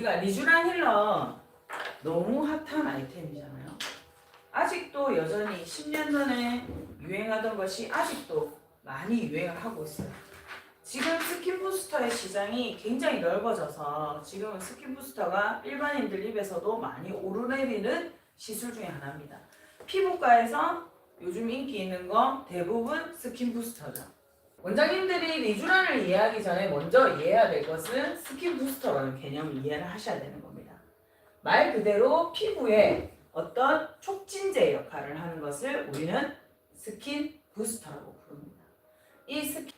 우리가 리쥬란 힐러 너무 핫한 아이템이잖아요. 아직도 여전히 10년 전에 유행하던 것이 아직도 많이 유행을 하고 있어요. 지금 스킨 부스터의 시장이 굉장히 넓어져서 지금은 스킨 부스터가 일반인들 입에서도 많이 오르내리는 시술 중에 하나입니다. 피부과에서 요즘 인기 있는 거 대부분 스킨 부스터죠. 원장님들이 리쥬란을 이해하기 전에 먼저 이해해야 될 것은 스킨 부스터라는 개념을 이해를 하셔야 되는 겁니다. 말 그대로 피부에 어떤 촉진제 역할을 하는 것을 우리는 스킨 부스터라고 부릅니다. 이 스킨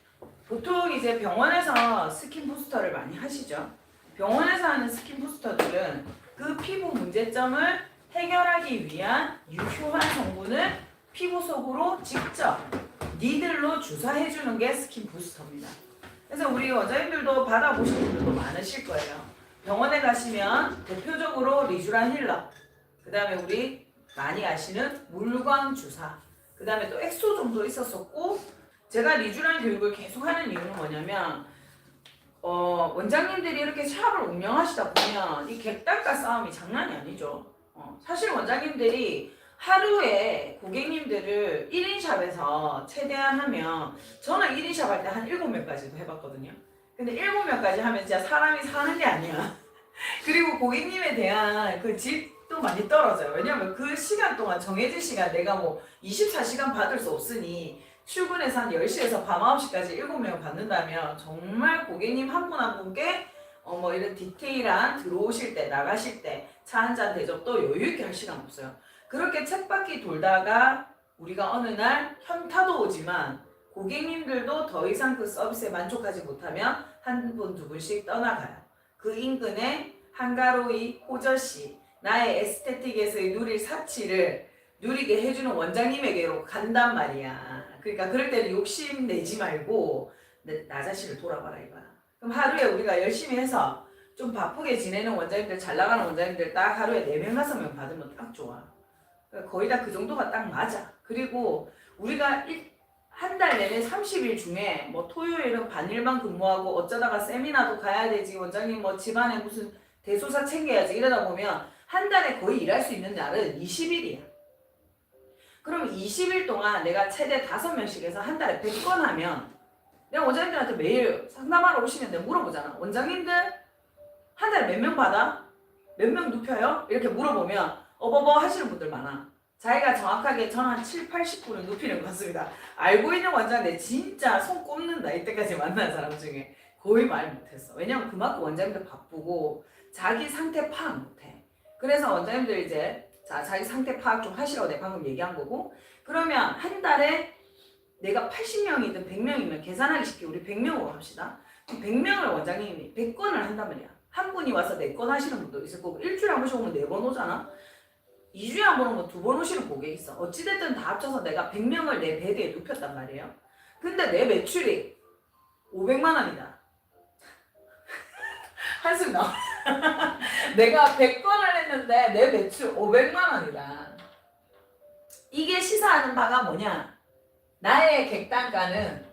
보통 이제 병원에서 스킨 부스터를 많이 하시죠. 병원에서 하는 스킨 부스터들은 그 피부 문제점을 해결하기 위한 유효한 성분을 피부 속으로 직접 니들로 주사해주는 게 스킨 부스터입니다. 그래서 우리 원장님들도 받아보신 분들도 많으실 거예요. 병원에 가시면 대표적으로 리쥬란 힐러, 그 다음에 우리 많이 아시는 물광 주사, 그 다음에 또 엑소좀도 있었었고, 제가 리쥬란 교육을 계속하는 이유는 뭐냐면 원장님들이 이렇게 샵을 운영하시다 보면 이 객단가 싸움이 장난이 아니죠. 사실 원장님들이 하루에 고객님들을 1인 샵에서 최대한 하면, 저는 1인 샵 할 때 한 7명까지도 해봤거든요. 근데 7명까지 하면 진짜 사람이 사는 게 아니야. 그리고 고객님에 대한 그 질도 많이 떨어져요. 왜냐면 그 시간 동안 정해진 시간 내가 뭐 24시간 받을 수 없으니 출근해서 한 10시에서 밤 9시까지 7명 받는다면 정말 고객님 한 분 한 분께 뭐 이런 디테일한 들어오실 때 나가실 때 차 한 잔 대접도 여유있게 할 시간 없어요. 그렇게 쳇바퀴 돌다가 우리가 어느 날 현타도 오지만 고객님들도 더 이상 그 서비스에 만족하지 못하면 한 분 두 분씩 떠나가요. 그 인근에 한가로이 호저씨, 나의 에스테틱에서의 누릴 사치를 누리게 해주는 원장님에게로 간단 말이야. 그러니까 그럴 때는 욕심 내지 말고 나 자신을 돌아봐라 이거야. 그럼 하루에 우리가 열심히 해서 좀 바쁘게 지내는 원장님들, 잘 나가는 원장님들 딱 하루에 4명, 5명 받으면 딱 좋아. 거의 다 그 정도가 딱 맞아. 그리고 우리가 한 달 내내 30일 중에 뭐 토요일은 반일만 근무하고 어쩌다가 세미나도 가야 되지, 원장님 뭐 집안에 무슨 대소사 챙겨야지 이러다 보면 한 달에 거의 일할 수 있는 날은 20일이야. 그럼 20일 동안 내가 최대 5명씩 해서 한 달에 100건 하면 내가 원장님들한테 매일 상담하러 오시면 내가 물어보잖아. 원장님들 한 달에 몇 명 받아? 몇 명 눕혀요? 이렇게 물어보면 어버버 하시는 분들 많아. 자기가 정확하게 저는 한 7, 80%는 눕히는 것 같습니다. 알고 있는 원장인데 진짜 손 꼽는다. 이때까지 만난 사람 중에 거의 말 못했어. 왜냐면 그만큼 원장님들 바쁘고 자기 상태 파악 못해. 그래서 원장님들 이제 자기 상태 파악 좀 하시라고 내가 방금 얘기한 거고, 그러면 한 달에 내가 80명이든 100명이면 계산하기 쉽게 우리 100명으로 합시다. 100명을 원장님이 100건을 한단 말이야. 한 분이 와서 4건 하시는 분도 있을 거고, 일주일에 한 번씩 오면 4번 오잖아. 2주에 한 번 오면 2번 오시는 고객이 있어. 어찌됐든 다 합쳐서 내가 100명을 내 베드에 눕혔단 말이에요. 근데 내 매출이 500만 원이다. 한숨 나와. 내가 100건을 했는데 내 매출 500만 원이다. 이게 시사하는 바가 뭐냐? 나의 객단가는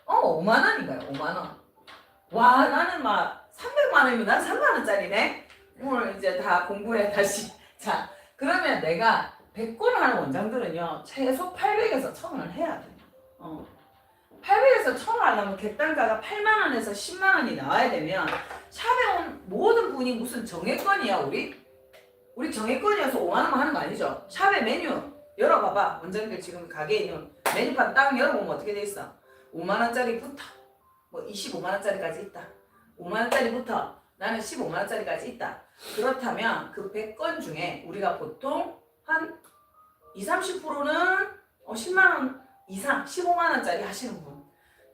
5만 원인가요? 5만 원. 와, 나는 막 300만 원이면 난 3만 원짜리네. 오늘 이제 다 공부해 다시. 자, 그러면 내가 100건을 하는 원장들은요, 최소 800에서 1000원을 해야 돼. 800에서 1000원 하려면 객단가가 8만 원에서 10만 원이 나와야 되면 샵에 온 모든 분이 무슨 정액건이야, 우리? 우리 정액건이어서 5만 원만 하는 거 아니죠? 샵의 메뉴 열어봐봐. 원장님들 지금 가게에 있는 메뉴판 딱 열어보면 어떻게 돼 있어? 5만 원짜리부터 뭐 25만 원짜리까지 있다. 5만 원짜리부터 나는 15만 원짜리까지 있다. 그렇다면 그 100건 중에 우리가 보통 한 20, 30%는 10만 원 이상, 15만 원짜리 하시는 분.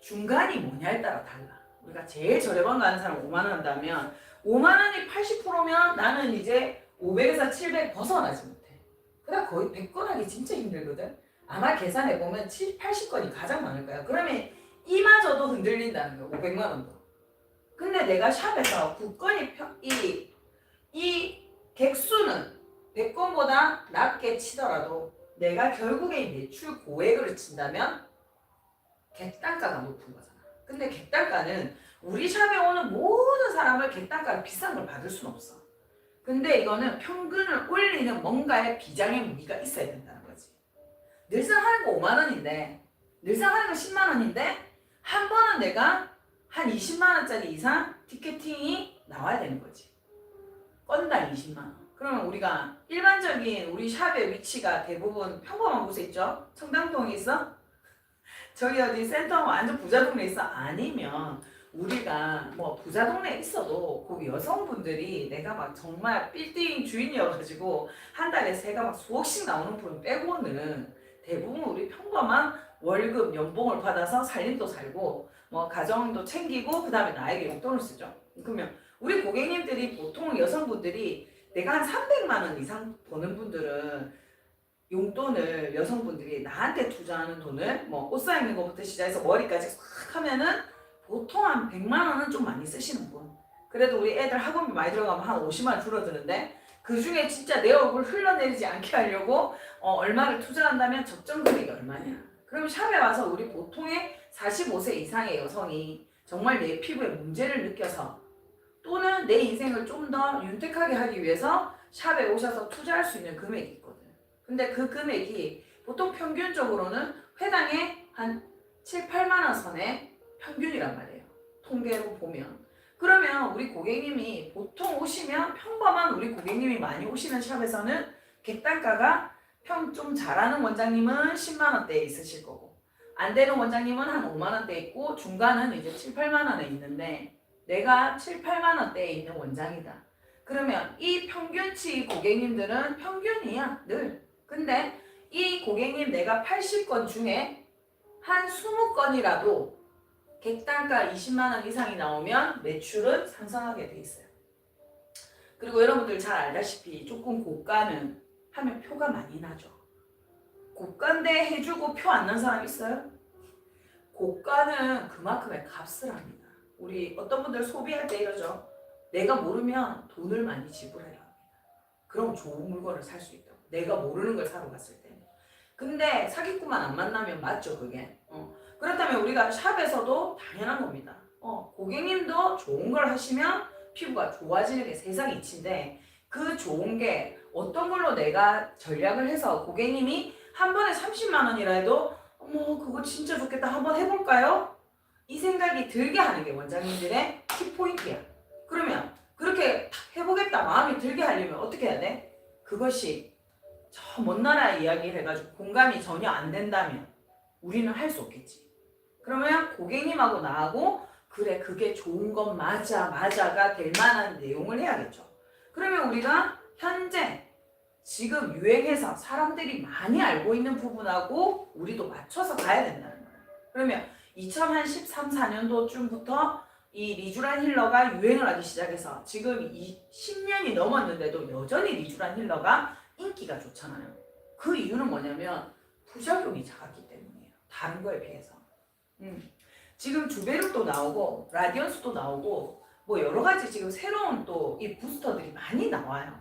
중간이 뭐냐에 따라 달라. 우리가 제일 저렴한 거 하는 사람 5만 원 한다면 5만 원이 80%면 나는 이제 500에서 700 벗어나지 못해. 그러다 거의 100건 하기 진짜 힘들거든. 아마 계산해보면 7, 80건이 가장 많을 거야. 그러면 이마저도 흔들린다는 거야. 500만 원도. 근데 내가 샵에서 9건이 이 객수는 100건보다 낮게 치더라도 내가 결국에 매출 고액을 친다면 객단가가 높은 거잖아. 근데 객단가는 우리 샵에 오는 모든 사람을 객단가를 비싼 걸 받을 수는 없어. 근데 이거는 평균을 올리는 뭔가의 비장의 무기가 있어야 된다는 거지. 늘상 하는 거 5만 원인데, 늘상 하는 거 10만 원인데, 한 번은 내가 한 20만 원짜리 이상 티켓팅이 나와야 되는 거지. 건당 20만 원. 그러면 우리가 일반적인 우리 샵의 위치가 대부분 평범한 곳에 있죠? 청담동에 있어? 저기 어디 센터 완전 부자 동네에 있어? 아니면 우리가 뭐 부자 동네에 있어도 거기 여성분들이 내가 막 정말 빌딩 주인이어가지고 한 달에 새가 막 수억씩 나오는 분 빼고는 대부분 우리 평범한 월급 연봉을 받아서 살림도 살고 뭐 가정도 챙기고 그 다음에 나에게 용돈을 쓰죠. 그러면 우리 고객님들이 보통 여성분들이 내가 한 300만 원 이상 버는 분들은 용돈을 여성분들이 나한테 투자하는 돈을 뭐 옷 사입는 것부터 시작해서 머리까지 싹 하면은 보통 한 100만 원은 좀 많이 쓰시는 분. 그래도 우리 애들 학원비 많이 들어가면 한 50만 원 줄어드는데 그 중에 진짜 내 얼굴 흘러내리지 않게 하려고 얼마를 투자한다면 적정 금액이 얼마냐. 그럼 샵에 와서 우리 보통의 45세 이상의 여성이 정말 내 피부에 문제를 느껴서 또는 내 인생을 좀 더 윤택하게 하기 위해서 샵에 오셔서 투자할 수 있는 금액이 있거든. 근데 그 금액이 보통 평균적으로는 회당에 한 7, 8만 원 선의 평균이란 말이에요. 통계로 보면. 그러면 우리 고객님이 보통 오시면 평범한 우리 고객님이 많이 오시는 샵에서는 객단가가 좀 잘하는 원장님은 10만 원대에 있으실 거고 안 되는 원장님은 한 5만 원대에 있고 중간은 이제 7, 8만 원에 있는데 내가 7, 8만 원대에 있는 원장이다. 그러면 이 평균치 고객님들은 평균이야 늘. 근데 이 고객님 내가 80건 중에 한 20건이라도 객단가 20만 원 이상이 나오면 매출은 상승하게 돼 있어요. 그리고 여러분들 잘 알다시피 조금 고가는 하면 표가 많이 나죠. 고가인데 해주고 표 안 난 사람 있어요? 고가는 그만큼의 값을 합니다. 우리 어떤 분들 소비할 때 이러죠. 내가 모르면 돈을 많이 지불해야 합니다. 그럼 좋은 물건을 살 수 있다고. 내가 모르는 걸 사러 갔을 때. 근데 사기꾼만 안 만나면 맞죠 그게. 그렇다면 우리가 샵에서도 당연한 겁니다. 고객님도 좋은 걸 하시면 피부가 좋아지는 게 세상 이치인데 그 좋은 게 어떤 걸로 내가 전략을 해서 고객님이 한 번에 30만 원이라 해도 어머 그거 진짜 좋겠다 한번 해볼까요? 이 생각이 들게 하는 게 원장님들의 키포인트야. 그러면 그렇게 해보겠다 마음이 들게 하려면 어떻게 해야 돼? 그것이 저 먼 나라의 이야기를 해가지고 공감이 전혀 안 된다면 우리는 할 수 없겠지. 그러면 고객님하고 나하고 그래 그게 좋은 건 맞아가 될 만한 내용을 해야겠죠. 그러면 우리가 현재 지금 유행해서 사람들이 많이 알고 있는 부분하고 우리도 맞춰서 가야 된다는 거예요. 그러면 2013, 14년도쯤부터 이 리쥬란 힐러가 유행을 하기 시작해서 지금 10년이 넘었는데도 여전히 리쥬란 힐러가 인기가 좋잖아요. 그 이유는 뭐냐면 부작용이 작았기 때문이에요. 다른 거에 비해서. 지금 주베룩도 나오고 라디언스도 나오고 뭐 여러 가지 지금 새로운 또 이 부스터들이 많이 나와요.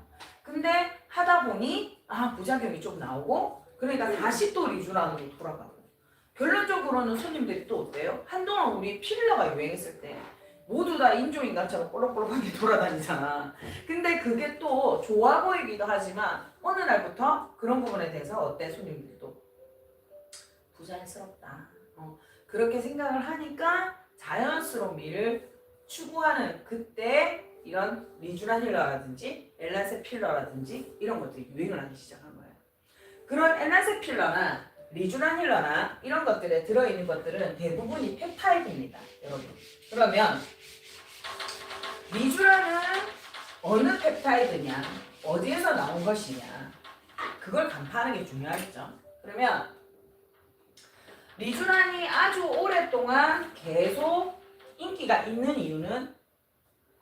근데 하다 보니 부작용이 좀 나오고 그러니까 다시 또 리쥬란으로 돌아가고 결론적으로는 손님들이 또 어때요? 한동안 우리 필러가 유행했을 때 모두 다 인조인간처럼 볼록볼록하게 돌아다니잖아. 근데 그게 또 좋아 보이기도 하지만 어느 날부터 그런 부분에 대해서 어때? 손님들도 부자연스럽다. 그렇게 생각을 하니까 자연스러운 미를 추구하는 그때 이런 리쥬란 힐러라든지 엘란세 필러라든지 이런 것들이 유행을 하기 시작한 거예요. 그런 엘란세 필러나 리쥬란 힐러나 이런 것들에 들어있는 것들은 대부분이 펩타이드입니다. 여러분. 그러면 리쥬란은 어느 펩타이드냐 어디에서 나온 것이냐 그걸 간파하는 게 중요하겠죠. 그러면 리쥬란이 아주 오랫동안 계속 인기가 있는 이유는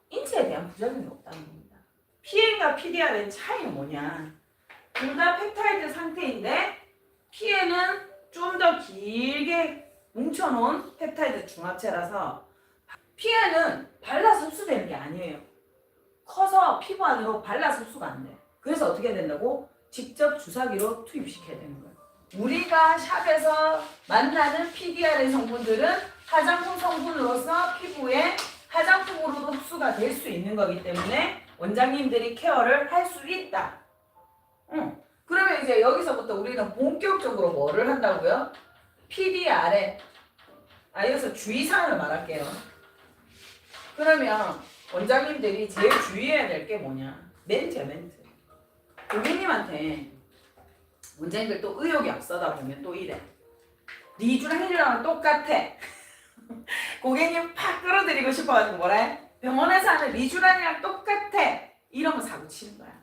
인체에 대한 부작용이 없다는 겁니다. PN과 PDR의 차이는 뭐냐? 둘 다 펩타이드 상태인데 PN은 좀 더 길게 뭉쳐놓은 펩타이드 중합체라서 PN은 발라서 흡수되는 게 아니에요. 커서 피부 안으로 발라서 흡수가 안 돼. 그래서 어떻게 된다고? 직접 주사기로 투입시켜야 되는 거예요. 우리가 샵에서 만나는 PDR의 성분들은 화장품 성분으로서 피부에 화장품으로도 흡수가 될 수 있는 거기 때문에 원장님들이 케어를 할 수 있다. 그러면 이제 여기서부터 우리는 본격적으로 뭐를 한다고요? PDR에 여기서 주의사항을 말할게요. 그러면 원장님들이 제일 주의해야 될 게 뭐냐? 멘트. 고객님한테 원장님들 또 의욕이 앞서다 보면 또 이래. 리주랑 힐이랑 똑같아. 고객님 팍 끌어들이고 싶어가지고 뭐래? 병원에서 하는 리주랑이랑 똑같아. 이러면 사고 치는 거야.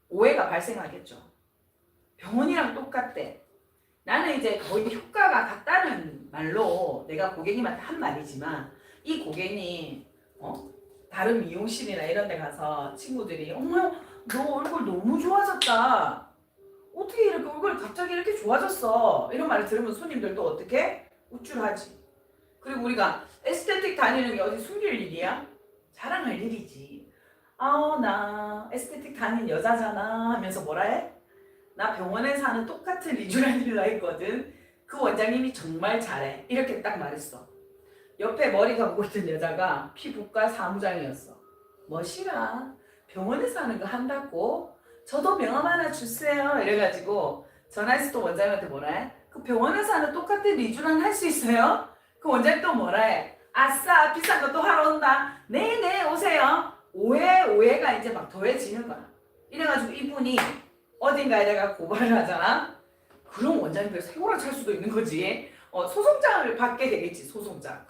오해가 발생하겠죠. 병원이랑 똑같대. 나는 이제 거의 효과가 같다는 말로 내가 고객님한테 한 말이지만 이 고객님 다른 미용실이나 이런 데 가서 친구들이 어머 너 얼굴 너무 좋아졌다. 어떻게 이렇게 얼굴이 갑자기 이렇게 좋아졌어? 이런 말을 들으면 손님들도 어떻게? 우쭐하지. 그리고 우리가 에스테틱 다니는 게 어디 숨길 일이야? 자랑할 일이지. 나 에스테틱 다니는 여자잖아 하면서 뭐라 해? 나 병원에서 하는 똑같은 리쥬란 힐러 했거든. 그 원장님이 정말 잘해. 이렇게 딱 말했어. 옆에 머리 감고 있던 여자가 피부과 사무장이었어. 멋이라 병원에서 하는 거 한다고? 저도 명함 하나 주세요. 이래가지고 전화해서 또 원장님한테 뭐라 해? 그 병원에서 하는 똑같은 리쥬란 할 수 있어요? 그 원장님 또 뭐라 해? 아싸 비싼 거 또 하러 온다. 네네 오세요. 오해가 이제 막 더해지는 거야. 이래가지고 이분이 어딘가에 내가 고발을 하잖아. 그럼 원장님들 세고라 찰 수도 있는 거지. 소송장을 받게 되겠지. 소송장.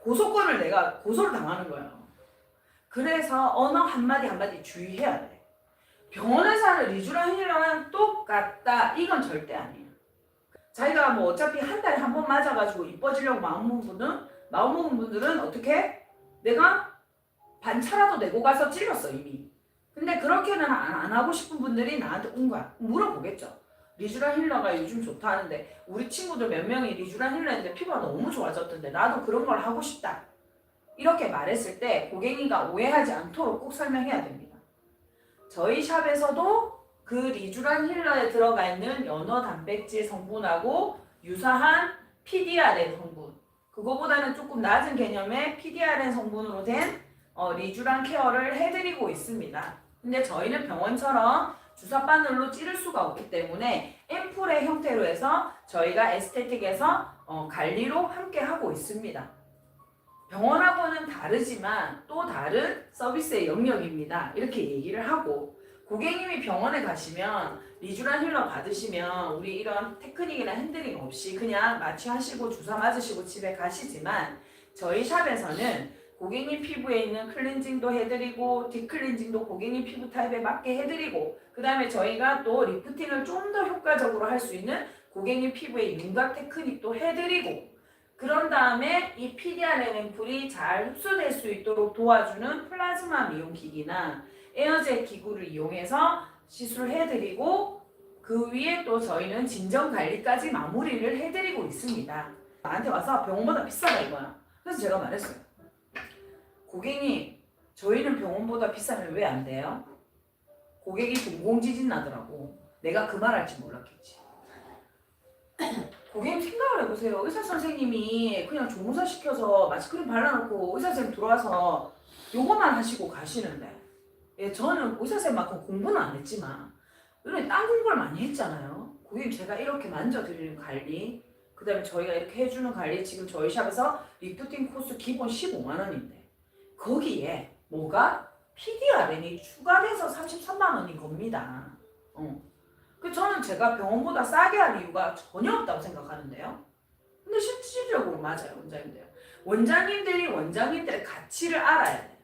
고소권을 내가 고소를 당하는 거예요. 그래서 언어 한마디 주의해야 돼. 병원에서 하는 리쥬랑 힐러랑 똑같다. 이건 절대 아니에요. 자기가 뭐 어차피 한 달에 한 번 맞아가지고 이뻐지려고 마음먹은 분들은 어떻게? 내가 반차라도 내고 가서 찔렀어 이미. 근데 그렇게는 안 하고 싶은 분들이 나한테 온 거야. 물어보겠죠. 리쥬란 힐러가 요즘 좋다 하는데 우리 친구들 몇 명이 리쥬란 힐러 했는데 피부가 너무 좋아졌던데 나도 그런 걸 하고 싶다. 이렇게 말했을 때 고객님과 오해하지 않도록 꼭 설명해야 됩니다. 저희 샵에서도 그 리쥬란 힐러에 들어가 있는 연어 단백질 성분하고 유사한 PDRN 성분, 그거보다는 조금 낮은 개념의 PDRN 성분으로 된 리쥬란 케어를 해드리고 있습니다. 근데 저희는 병원처럼 주사 바늘로 찌를 수가 없기 때문에 앰플의 형태로 해서 저희가 에스테틱에서 관리로 함께 하고 있습니다. 병원하고는 다르지만 또 다른 서비스의 영역입니다. 이렇게 얘기를 하고 고객님이 병원에 가시면 리쥬란 힐러 받으시면 우리 이런 테크닉이나 핸들링 없이 그냥 마취하시고 주사 맞으시고 집에 가시지만 저희 샵에서는 고객님 피부에 있는 클렌징도 해드리고 딥클렌징도 고객님 피부 타입에 맞게 해드리고 그 다음에 저희가 또 리프팅을 좀 더 효과적으로 할 수 있는 고객님 피부의 윤곽 테크닉도 해드리고 그런 다음에 이 PDRN 앰플이 잘 흡수될 수 있도록 도와주는 플라즈마 미용기기나 에어젯 기구를 이용해서 시술을 해드리고 그 위에 또 저희는 진정관리까지 마무리를 해드리고 있습니다. 나한테 와서 병원보다 비싸다 이거야. 그래서 제가 말했어요. 고객님 저희는 병원보다 비싸면 왜 안 돼요? 고객이 동공지진 나더라고. 내가 그 말 할지 몰랐겠지. 고객님 생각을 해보세요. 의사 선생님이 그냥 조무사 시켜서 마스크림 발라놓고 의사 선생님 들어와서 요거만 하시고 가시는데 저는 의사 선생님만큼 공부는 안 했지만 이런 딴 공부를 많이 했잖아요. 고객님 제가 이렇게 만져드리는 관리 그 다음에 저희가 이렇게 해주는 관리 지금 저희 샵에서 리프팅 코스 기본 15만 원인데 거기에 뭐가? PDRN이 추가돼서 33만 원인 겁니다. 저는 제가 병원보다 싸게 할 이유가 전혀 없다고 생각하는데요. 근데 실질적으로 맞아요, 원장님들. 원장님들이 원장님들의 가치를 알아야 돼.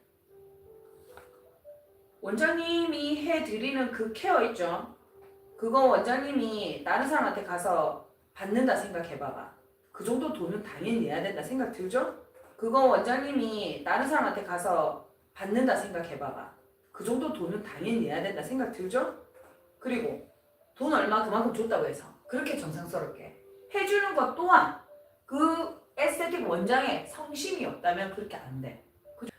원장님이 해드리는 그 케어 있죠? 그거 원장님이 다른 사람한테 가서 받는다 생각해봐봐. 그 정도 돈은 당연히 내야 된다 생각 들죠? 그거 원장님이 다른 사람한테 가서 받는다 생각해봐봐. 그 정도 돈은 당연히 내야 된다 생각 들죠? 그리고 돈 얼마 그만큼 줬다고 해서 그렇게 정상스럽게 해주는 것 또한 그 에스테틱 원장의 성심이 없다면 그렇게 안 돼.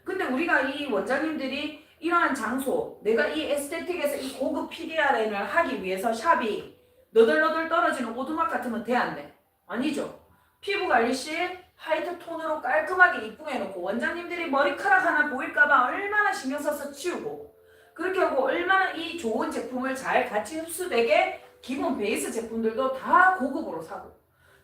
근데 우리가 이 원장님들이 이러한 장소, 내가 이 에스테틱에서 이 고급 PDRN을 하기 위해서 샵이 너덜너덜 떨어지는 오두막 같으면 돼 안 돼? 아니죠. 피부관리실, 화이트 톤으로 깔끔하게 이쁘게 해놓고 원장님들이 머리카락 하나 보일까봐 얼마나 신경 써서 치우고 그렇게 하고 얼마나 이 좋은 제품을 잘 같이 흡수되게 기본 베이스 제품들도 다 고급으로 사고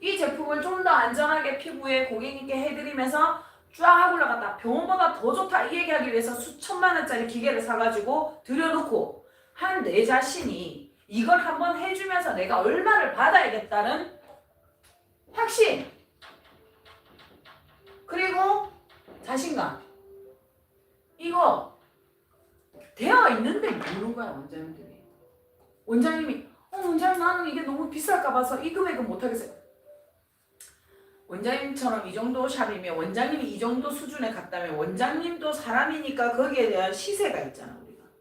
이 제품을 좀 더 안전하게 피부에 고객님께 해드리면서 쫙 올라갔다 병원보다 더 좋다 이 얘기하기 위해서 수천만 원짜리 기계를 사가지고 들여놓고 한 내 자신이 이걸 한번 해주면서 내가 얼마를 받아야겠다는 확신 그리고 자신감 이거 되어 있는데 모르는 거야 원장님들이 원장님이 원장님 나는 이게 너무 비쌀까 봐서 이 금액은 못하겠어요 원장님처럼 이 정도 샵이면 원장님이 이 정도 수준에 갔다면 원장님도 사람이니까 거기에 대한 시세가 있잖아